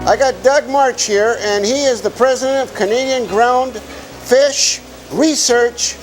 I got Doug March here, and he is the president of Canadian Groundfish Research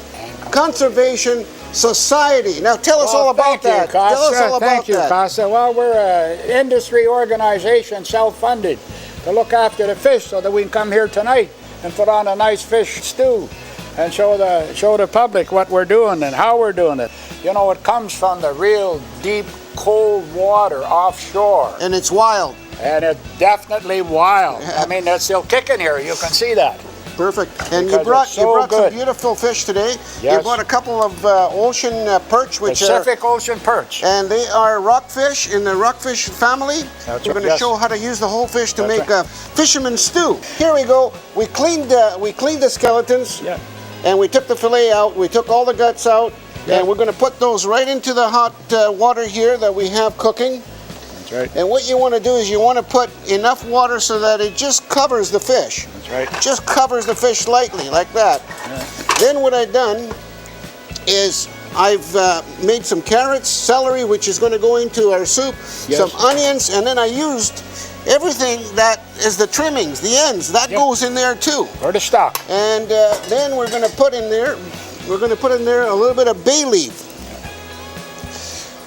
Conservation Society. Now tell us all about that. Tell us all about Thank you, Kosta. Well, we're an industry organization, self-funded, to look after the fish so that we can come here tonight and put on a nice fish stew and show the public what we're doing and how we're doing it. You know, it comes from the real deep, cold water offshore. And it's wild. And it's definitely wild. I mean, they're still kicking here. You can see that. Perfect. And you brought some beautiful fish today. Yes. You brought a couple of ocean perch, which Pacific Ocean perch. And they are rockfish in the rockfish family. We're going to show how to use the whole fish to make a fisherman stew. Here we go. We cleaned the skeletons. Yeah. And we took the fillet out. We took all the guts out. Yeah. And we're going to put those right into the hot water here that we have cooking. That's right. And what you want to do is you want to put enough water so that it just covers the fish. That's right. Just covers the fish lightly, like that. Yeah. Then what I've done is I've made some carrots, celery, which is going to go into our soup, some onions, and then I used everything that is the trimmings, the ends, that goes in there too. Or the stock. And then we're going to put in there, a little bit of bay leaf.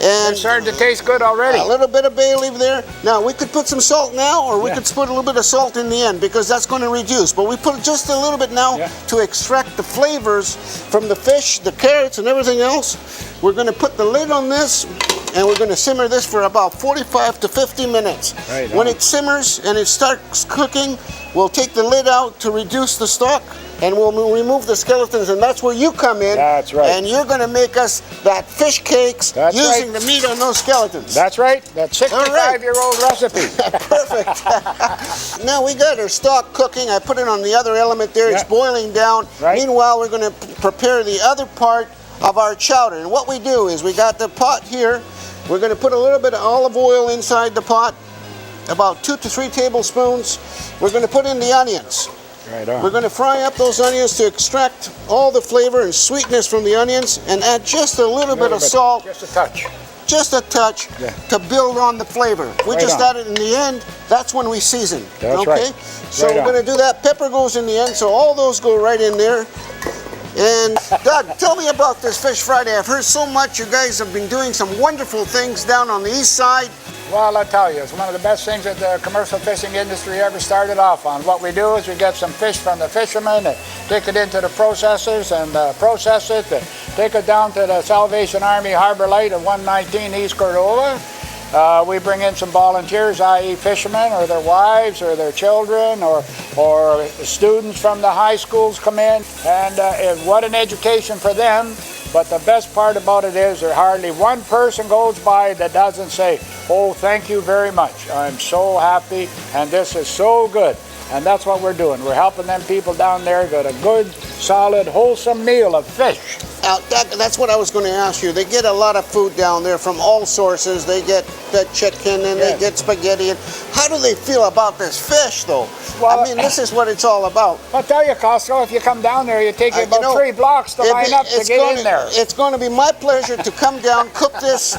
And it's starting to taste good already. A little bit of bay leaf there. Now we could put some salt now, or we could put a little bit of salt in the end because that's going to reduce. But we put just a little bit now to extract the flavors from the fish, the carrots, and everything else. We're going to put the lid on this, and we're going to simmer this for about 45 to 50 minutes. Right on. When it simmers and it starts cooking, we'll take the lid out to reduce the stock, and we'll remove the skeletons, and that's where you come in. That's right. And you're going to make us that fish cakes using the meat on those skeletons. That's right. That 65-year-old recipe. Perfect. Now we got our stock cooking. I put it on the other element there. It's boiling down. Right. Meanwhile, we're going to prepare the other part of our chowder. And what we do is we got the pot here. We're going to put a little bit of olive oil inside the pot, about 2 to 3 tablespoons. We're going to put in the onions. Right on. We're going to fry up those onions to extract all the flavor and sweetness from the onions, and add just a little bit of salt. Just a touch. Just a touch to build on the flavor. We just add it in the end. That's when we season. That's right. So we're going to do that. Pepper goes in the end, so all those go right in there. And Doug, tell me about this Fish Friday. I've heard so much. You guys have been doing some wonderful things down on the east side. Well, I tell you, it's one of the best things that the commercial fishing industry ever started off on. What we do is we get some fish from the fishermen, and take it into the processors and process it, and take it down to the Salvation Army Harbor Light at 119 East Cordova. We bring in some volunteers, i.e. fishermen or their wives or their children or students from the high schools come in, and what an education for them. But the best part about it is there hardly one person goes by that doesn't say, "Oh, thank you very much. I'm so happy and this is so good." And that's what we're doing. We're helping them people down there get a good, solid, wholesome meal of fish. That's what I was going to ask you. They get a lot of food down there from all sources. They get chicken and they get spaghetti. And how do they feel about this fish, though? Well, I mean, this is what it's all about. I'll tell you, Kosta, if you come down there, you take about 3 blocks to line up to get in there. It's going to be my pleasure to come down, cook this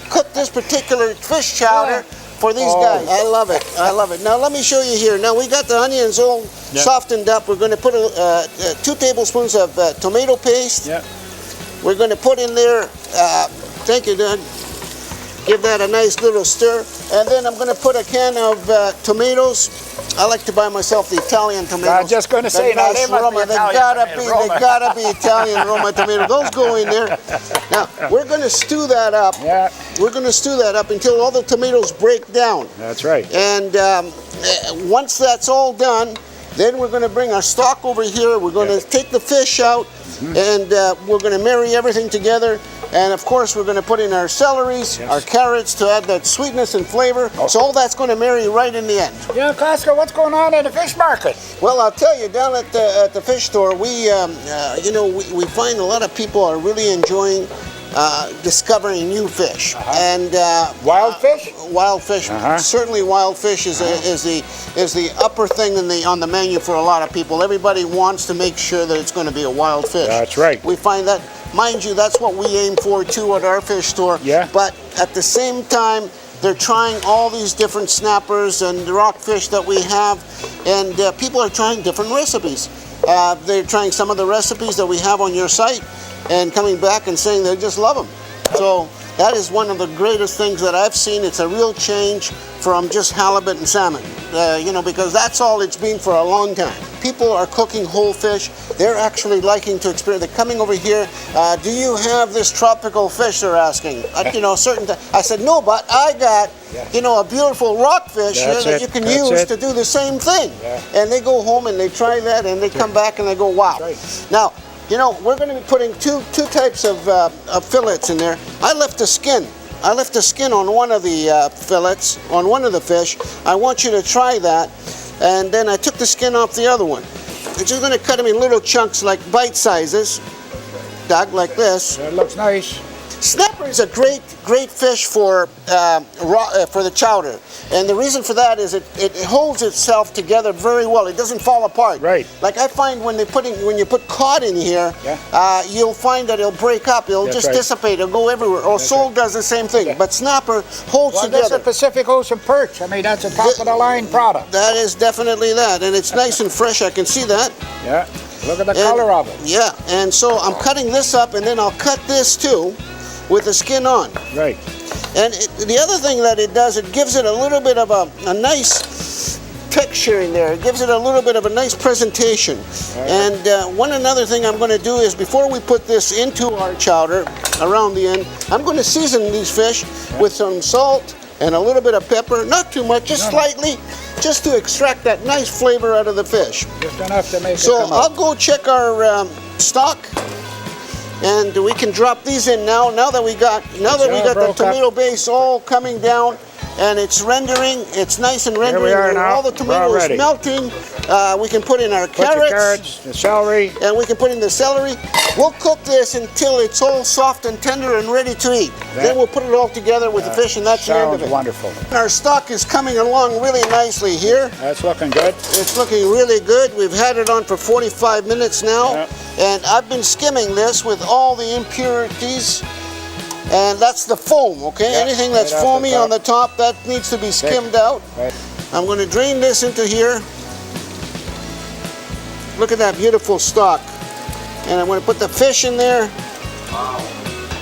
particular fish chowder for these guys. I love it. I love it. Now let me show you here. Now we got the onions all softened up. We're going to put 2 tablespoons of tomato paste. We're going to put in there, thank you, Doug. Give that a nice little stir. And then I'm going to put a can of tomatoes. I like to buy myself the Italian tomatoes. I was just going to say, now they must be Italian. They gotta be Italian Roma tomatoes. Those go in there. Now we're going to stew that up. We're going to stew that up until all the tomatoes break down. That's right. And once that's all done, then we're going to bring our stock over here. We're going to take the fish out, and we're going to marry everything together. And of course, we're going to put in our celeries, our carrots to add that sweetness and flavor. So all that's going to marry right in the end. Yeah, Kosta, what's going on at the fish market? Well, I'll tell you, down at the fish store, we find a lot of people are really enjoying discovering new fish. And wild fish. Wild fish. Certainly, wild fish is the upper thing on the menu for a lot of people. Everybody wants to make sure that it's going to be a wild fish. That's right. We find that, mind you, that's what we aim for too at our fish store. Yeah. But at the same time, They're trying all these different snappers and rockfish that we have, and people are trying different recipes. They're trying some of the recipes that we have on your site and coming back and saying they just love them. So that is one of the greatest things that I've seen. It's a real change from just halibut and salmon, you know, because that's all it's been for a long time. People are cooking whole fish. They're actually liking to experience. They're coming over here. Do you have this tropical fish? They're asking. You know, I said no, but I got, you know, a beautiful rockfish here that you can use to do the same thing. And they go home and they try that, and they come back and they go, wow. Now, you know, we're going to be putting two types of fillets in there. I left the skin. I left the skin on one of the fillets, on one of the fish. I want you to try that. And then I took the skin off the other one. I'm just going to cut them in little chunks, like bite sizes, Doug, like this. That looks nice. Snapper is a great fish for the chowder, and the reason for that is it holds itself together very well. It doesn't fall apart. Right. Like I find when you put cod in here, you'll find that it'll break up. It'll just dissipate. It'll go everywhere. Or sole does the same thing. But snapper holds together. That's a Pacific Ocean perch. I mean, that's a top of the line product. That is definitely that, and it's nice and fresh. I can see that. Yeah. Look at the color of it. Yeah. And so I'm cutting this up, and then I'll cut this too, with the skin on. Right. And the other thing that it does, it gives it a little bit of a nice texture in there. It gives it a little bit of a nice presentation. Right. And one another thing I'm going to do is before we put this into our chowder around the end, I'm going to season these fish with some salt and a little bit of pepper. Not too much, just slightly, just to extract that nice flavor out of the fish. Just enough to make it So come I'll out. go check our stock. And we can drop these in now. Now that we got the tomato base all coming down, and it's rendering. It's nice and rendering. Here we are now. All the tomato is melting. We can put in our carrots, the celery, and we can put in the celery. We'll cook this until it's all soft and tender and ready to eat. Then we'll put it all together with the fish, and that's the end of it. Sounds wonderful. Our stock is coming along really nicely here. That's looking good. It's looking really good. We've had it on for 45 minutes now, and I've been skimming this with all the impurities, and that's the foam, okay? Anything that's foamy on the top, that needs to be skimmed out. I'm going to drain this into here. Look at that beautiful stock. And I'm going to put the fish in there.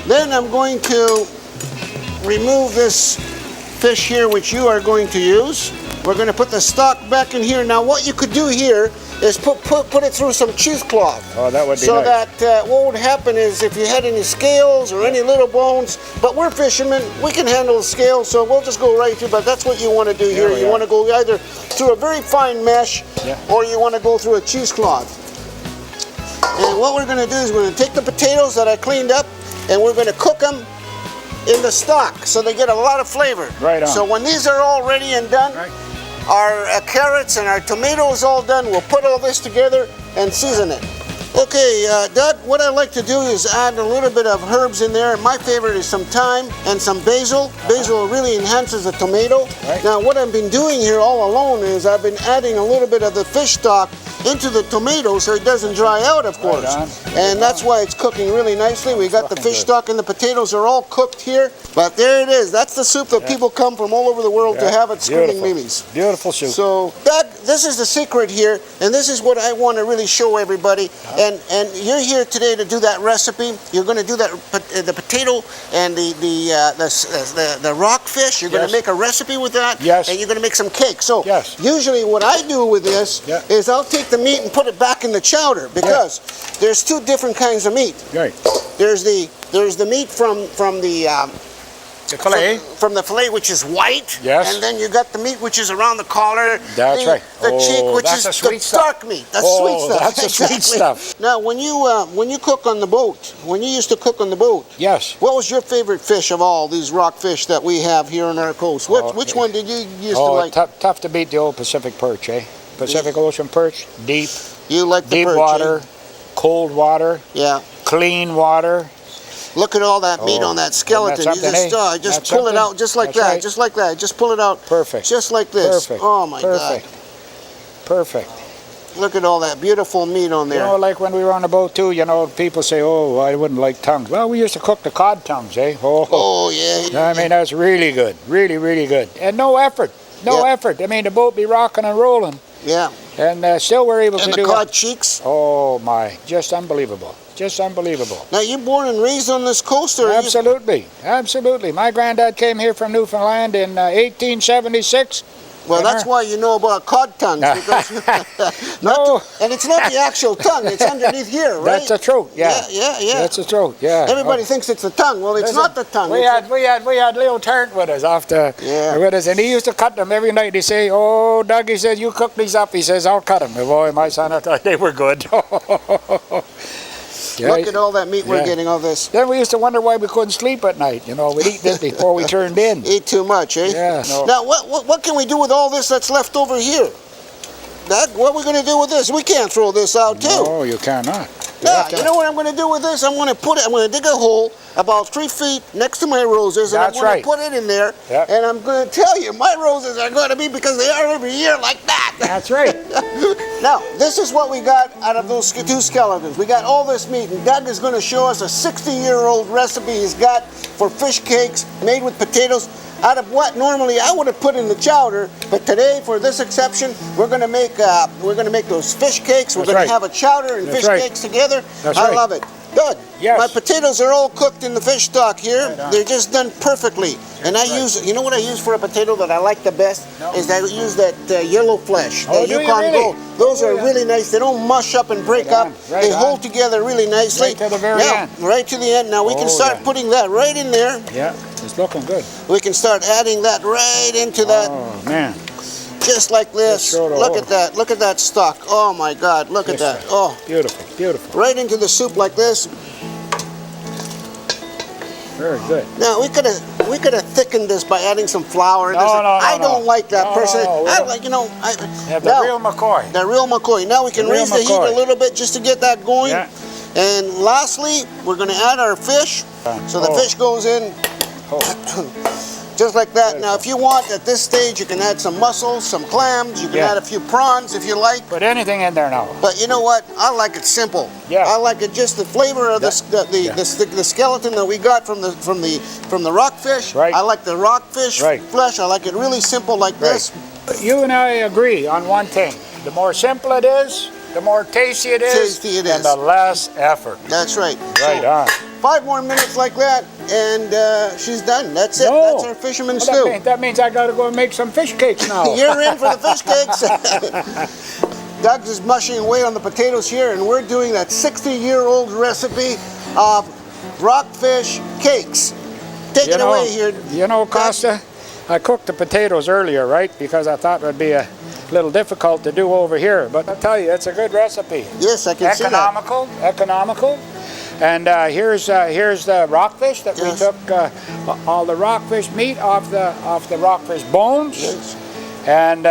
Then I'm going to remove this fish here, which you are going to use. We're going to put the stock back in here. Now what you could do here is put it through some cheesecloth. Oh, that would be so nice. that what would happen is if you had any scales or any little bones, but we're fishermen, we can handle the scales, so we'll just go right through. But that's what you want to do here. You want to go either through a very fine mesh or you want to go through a cheesecloth. And what we're going to do is we're going to take the potatoes that I cleaned up and we're going to cook them in the stock so they get a lot of flavor. Right on. So when these are all ready and done, our carrots and our tomatoes all done, we'll put all this together and season it. Okay, Doug, what I like to do is add a little bit of herbs in there. My favorite is some thyme and some basil. Basil really enhances the tomato. Now what I've been doing here all alone is I've been adding a little bit of the fish stock into the tomato so it doesn't dry out, of course. And that's why it's cooking really nicely. We got the fish stock and the potatoes are all cooked here. But there it is. That's the soup that people come from all over the world to have at Screaming Mimi's. Beautiful soup. So, Doug, this is the secret here, and this is what I want to really show everybody. And you're here today to do that recipe. You're going to do that the potato and the rockfish. You're going to make a recipe with that. Yes. And you're going to make some cake. So usually what I do with this is I'll take the meat and put it back in the chowder because there's two different kinds of meat. Right. There's the meat from the fillet. From the fillet, which is white. Yes. And then you got the meat, which is around the collar. That's right. The cheek, which is the dark meat. That's sweet stuff. That's the sweet stuff. Now, when you cook on the boat, when you used to cook on the boat, what was your favorite fish of all these rockfish that we have here on our coast? Which one did you used to like? Tough to beat the old Pacific perch, eh? Pacific Ocean perch, deep. You like the deep perch, water, cold water, clean water. Look at all that meat on that skeleton. You just pull it out just like that. Just like that. Just pull it out. Perfect. Just like this. Perfect. Oh my God. Perfect. Look at all that beautiful meat on You there. know, like when we were on the boat too, you know, people say, oh, I wouldn't like tongues. Well, we used to cook the cod tongues, eh? Oh, yeah. I mean, that's really good. Really, really good. And no effort. No effort. I mean, the boat be rocking and rolling. Yeah. And still we're able to do And the cod cheeks. Oh, my. Just unbelievable. Just unbelievable. Now, you born and raised on this coast, or Absolutely. Absolutely. My granddad came here from Newfoundland in 1876. Well, that's why you know about cod tongues. Because No. and it's not the actual tongue; it's underneath here, right? That's the throat, yeah. Yeah. That's the throat, yeah. Everybody thinks it's the tongue. Well, it's not the tongue. We had Leo Tarrant with us with us, and he used to cut them every night. He say, "Oh, Doug," he said, "you cook these up." He says, "I'll cut them." Boy, my son, I thought they were good. Look at all that meat we're getting, all this. Then we used to wonder why we couldn't sleep at night. You know, we'd eat this before we turned in. Eat too much, eh? Yeah. No. Now, what can we do with all this that's left over here? Doug, what are we going to do with this? We can't throw this out, too. No, you cannot. Yeah, you know what I'm going to do with this? I'm going to dig a hole about 3 feet next to my roses, and I'm going to put it in there. Yep. And I'm going to tell you, my roses are going to be, because they are every year, like that. That's right. Now, this is what we got out of those 2 skeletons. We got all this meat, and Doug is going to show us a 60-year-old recipe he's got for fish cakes made with potatoes out of what normally I would have put in the chowder, but today, for this exception, we're going to make those fish cakes. We're going to have a chowder and fish cakes together. I love it. Doug, my potatoes are all cooked in the fish stock here. They're just done perfectly. And I use, you know what I use for a potato that I like the best? Is I use that yellow flesh, that Yukon Gold. Those are really nice. They don't mush up and break up. They hold together really nicely. Right to the very end. Right to the end. Now we can start putting that right in there. Yeah, it's looking good. We can start adding that right into that. Oh, man. Just like this. Look at that. Look at that stock. Oh my God. Look at that. Oh. Beautiful. Beautiful. Right into the soup like this. Very good. Now we could have thickened this by adding some flour. No, I don't like that personally. I like, the real McCoy. The real McCoy. Now we can raise the heat a little bit just to get that going. Yeah. And lastly, we're going to add our fish. So the fish goes in. Just like that. Now, if you want, at this stage, you can add some mussels, some clams. You can add a few prawns if you like. Put anything in there now. But you know what? I like it simple. Yeah. I like it just the flavor of the skeleton that we got from the rockfish. Right. I like the rockfish flesh. I like it really simple like this. You and I agree on one thing. The more simple it is, the more tasty it is, and the less effort. That's right. Right on. 5 more minutes like that, and she's done. That's it. No. That's our fisherman stew. That means I got to go and make some fish cakes now. You're in for the fish cakes. Doug's is mushing away on the potatoes here, and we're doing that 60-year-old recipe of rockfish cakes. Take it away here. You know, Kosta, I cooked the potatoes earlier, right? Because I thought it would be a little difficult to do over here. But I tell you, it's a good recipe. Yes, I can see that. Economical. And here's the rockfish that we took all the rockfish meat off the rockfish bones. Yes. And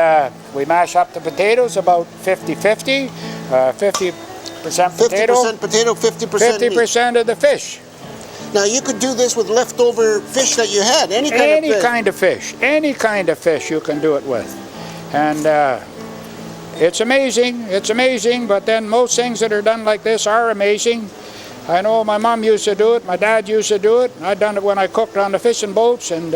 we mash up the potatoes about 50-50, 50% potato, 50% potato, 50% meat. 50% of the fish. Now you could do this with leftover fish that you had, any kind of fish. Any kind of fish you can do it with. And it's amazing, but then most things that are done like this are amazing. I know my mom used to do it, my dad used to do it. I done it when I cooked on the fishing boats, and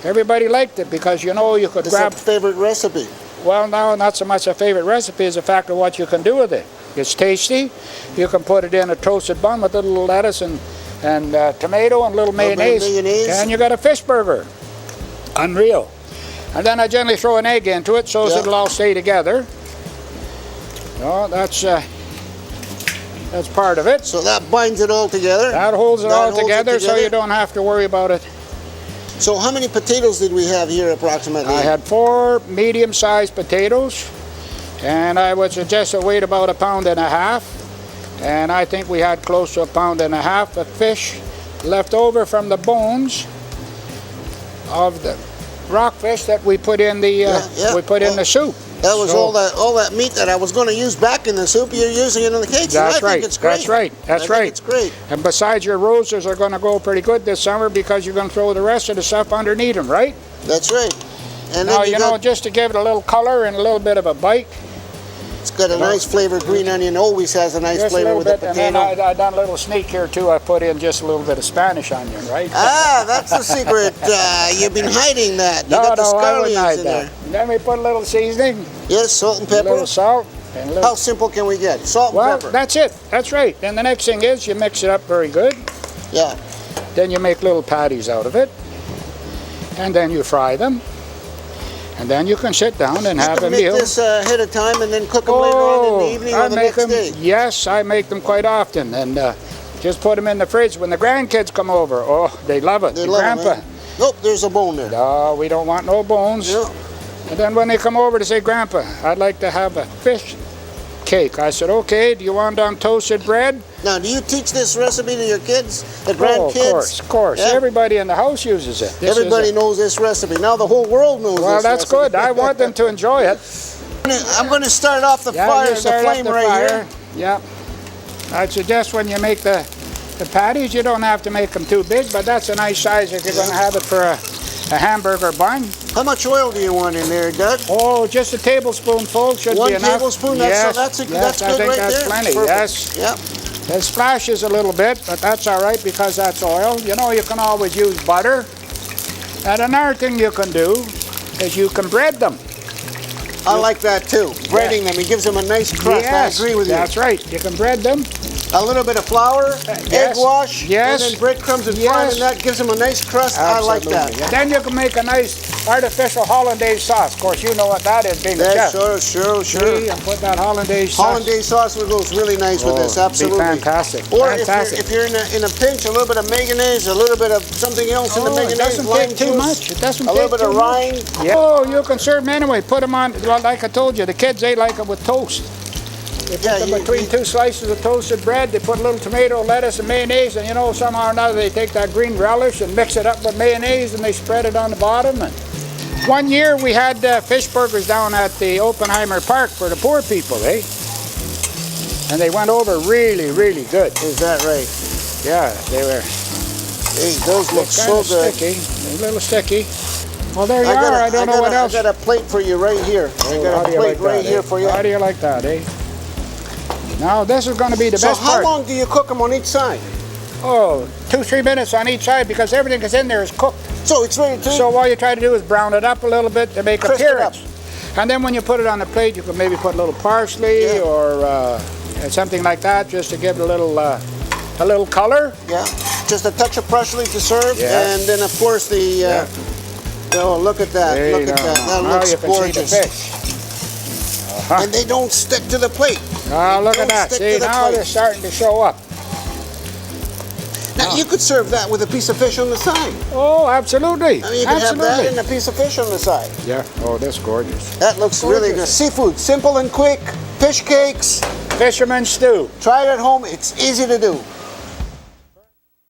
everybody liked it because, you know, you could grab... It's a favorite recipe. Well, no, not so much a favorite recipe as a fact of what you can do with it. It's tasty. You can put it in a toasted bun with a little lettuce and tomato and a little mayonnaise, and you got a fish burger. Unreal. And then I generally throw an egg into it so it'll all stay together. No, that's part of it. So that binds it all together. That holds it all together, so you don't have to worry about it. So how many potatoes did we have here approximately? I had 4 medium-sized potatoes, and I would suggest a weight about 1.5 pounds. And I think we had close to 1.5 pounds of fish left over from the bones of the rockfish that we put in the in the soup. That was all that meat that I was going to use back in the soup. You're using it in the cakes. That's and I think it's great. That's right. That's right. It's great. And besides, your roses are going to go pretty good this summer because you're going to throw the rest of the stuff underneath them, right? That's right. And now, you know, just to give it a little color and a little bit of a bite, It's got a nice flavor. Green onion always has a nice Just a flavor little with the bit, and then potato. I done a little sneak here too. I put in just a little bit of Spanish onion, right? Ah, that's the secret. You've been hiding that. You got the I wouldn't scallions hide in that. there. Then we put a little seasoning, Yes, salt and a pepper. little salt, and a little... How simple can we get? Salt Well, and pepper. that's it. That's right. Then the next thing is you mix it up very good. Yeah. Then you make little patties out of it. And then you fry them. And then you can sit down and have You a can make meal. this ahead of time and then cook them later on in the evening or the next day. Yes, I make them quite often. And just put them in the fridge when the grandkids come over. Oh, they love it. They The love grandpa. it, man. Nope, there's a bone there. No, we don't want no bones. Yeah. And then when they come over to say, Grandpa, I'd like to have a fish cake. I said, okay, do you want on toasted bread? Now, do you teach this recipe to your kids, the Oh, grandkids? of course. Yeah. Everybody in the house uses it. This is Everybody a- knows this recipe. Now the whole world knows Well, this that's recipe. good. I want them to enjoy it. I'm going to start off the Yeah, fire, you the start up flame the right fire. here. Yeah. I'd suggest when you make the patties, you don't have to make them too big, but that's a nice size if you're going to have it for a hamburger bun. How much oil do you want in there, Doug? Oh, just a tablespoonful should One be enough. tablespoon? Yes, That's yes, good I think right that's there. plenty, Perfect. yes. Yep. It splashes a little bit, but that's all right because that's oil. You know, you can always use butter. And another thing you can do is you can bread them. I like that too. Breading them, it gives them a nice crust. Yes, I agree with you. that's right. You can bread them. A little bit of flour, egg yes, wash, yes, and then breadcrumbs and fry, yes. and that gives them a nice crust. I like that. Absolutely. And then you can make a nice artificial hollandaise sauce. Of course, you know what that is, being a Yeah, chef. sure. See, and put that hollandaise sauce. Hollandaise sauce goes really nice with this, Oh, absolutely. Be fantastic. Or fantastic. if you're in a pinch, a little bit of mayonnaise, a little bit of something else in the it mayonnaise, doesn't lime take too juice, much. It doesn't a little take bit of too much. rind. Yeah. Oh, you can serve them anyway. Put them on, like I told you, the kids, they like it with toast. They put Yeah, them you- between two slices of toasted bread. They put a little tomato, lettuce, and mayonnaise, and you know, somehow or another, they take that green relish and mix it up with mayonnaise, and they spread it on the bottom. And one year we had fish burgers down at the Oppenheimer Park for the poor people, eh? And they went over really, really good. Is that right? Yeah, they were Hey, those look so kind of good. sticky, a little sticky. Well, there you are. I don't know what else. I got a plate for you right here. I How got do a you plate like that, right here eh? for you. How do you like that, eh? Now, this is going to be the So best how part. long do you cook them on each side? Oh, 2-3 minutes on each side because everything that's in there is cooked. So it's ready to eat? So all you try to do is brown it up a little bit to make Crisp it appearance. And then when you put it on the plate, you can maybe put a little parsley Yeah. or something like that just to give it a little color. Yeah, just a touch of parsley to serve, Yeah. and then of course the. Oh, look at that! There Look you at go. that! That Now looks you can gorgeous. see the fish. And they don't stick to the plate. Oh, look Don't at that. stick See, to the now plate. they're starting to show up. Now you could serve that with a piece of fish on the side. Oh, absolutely. I mean, you can have that Absolutely. and a piece of fish on the side. Yeah. Oh, that's gorgeous. That looks really good. Gorgeous. Seafood, simple and quick. Fish cakes. Fisherman stew. Try it at home. It's easy to do.